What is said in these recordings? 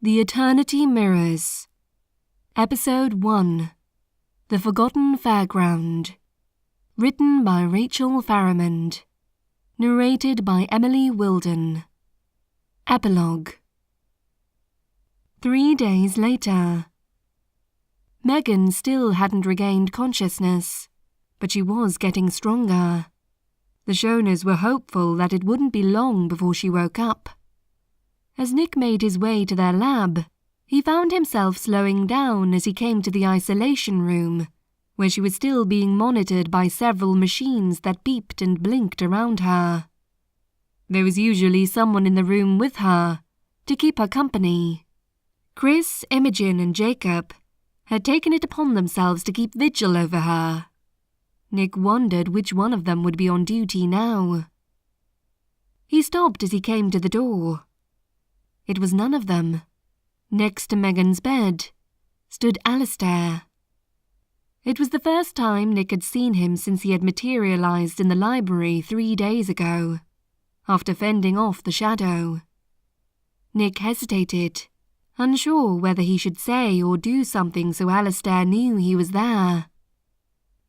The Eternity Mirrors. Episode 1. The Forgotten Fairground. Written by Rachael Farrimond. Narrated by Emily Wilden. Epilogue. 3 days later. Megan still hadn't regained consciousness, but she was getting stronger. The Shoners were hopeful that it wouldn't be long before she woke up. As Nick made his way to their lab, he found himself slowing down as he came to the isolation room, where she was still being monitored by several machines that beeped and blinked around her. There was usually someone in the room with her, to keep her company. Chris, Imogen, and Jacob had taken it upon themselves to keep vigil over her. Nick wondered which one of them would be on duty now. He stopped as he came to the door. It was none of them. Next to Megan's bed stood Alistair. It was the first time Nick had seen him since he had materialized in the library 3 days ago, after fending off the shadow. Nick hesitated, unsure whether he should say or do something so Alistair knew he was there.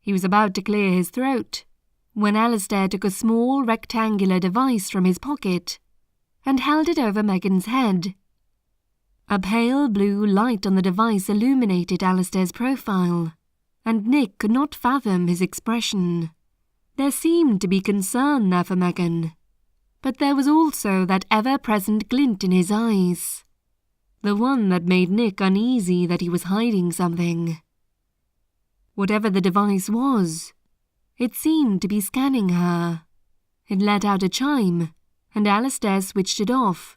He was about to clear his throat when Alistair took a small rectangular device from his pocket and held it over Megan's head. A pale blue light on the device illuminated Alistair's profile, and Nick could not fathom his expression. There seemed to be concern there for Megan, but there was also that ever-present glint in his eyes, the one that made Nick uneasy that he was hiding something. Whatever the device was, it seemed to be scanning her. It let out a chime, and Alistair switched it off,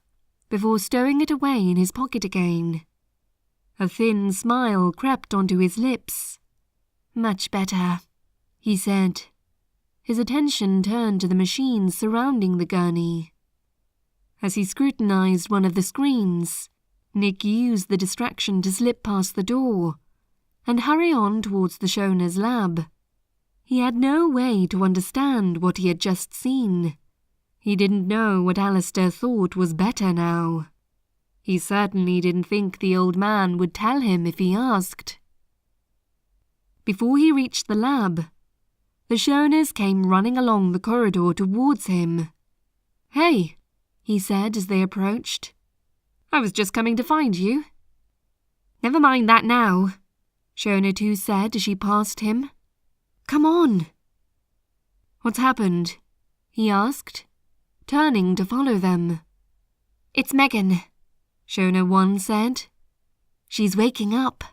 before stowing it away in his pocket again. A thin smile crept onto his lips. "Much better," he said. His attention turned to the machines surrounding the gurney. As he scrutinized one of the screens, Nick used the distraction to slip past the door and hurry on towards the Shoners' lab. He had no way to understand what he had just seen. He didn't know what Alistair thought was better now. He certainly didn't think the old man would tell him if he asked. Before he reached the lab, the Shoners came running along the corridor towards him. "Hey," he said as they approached. "I was just coming to find you." "Never mind that now," Shoner 2 said as she passed him. "Come on." "What's happened?" he asked, turning to follow them. "It's Megan," Shoner 1 said. "She's waking up."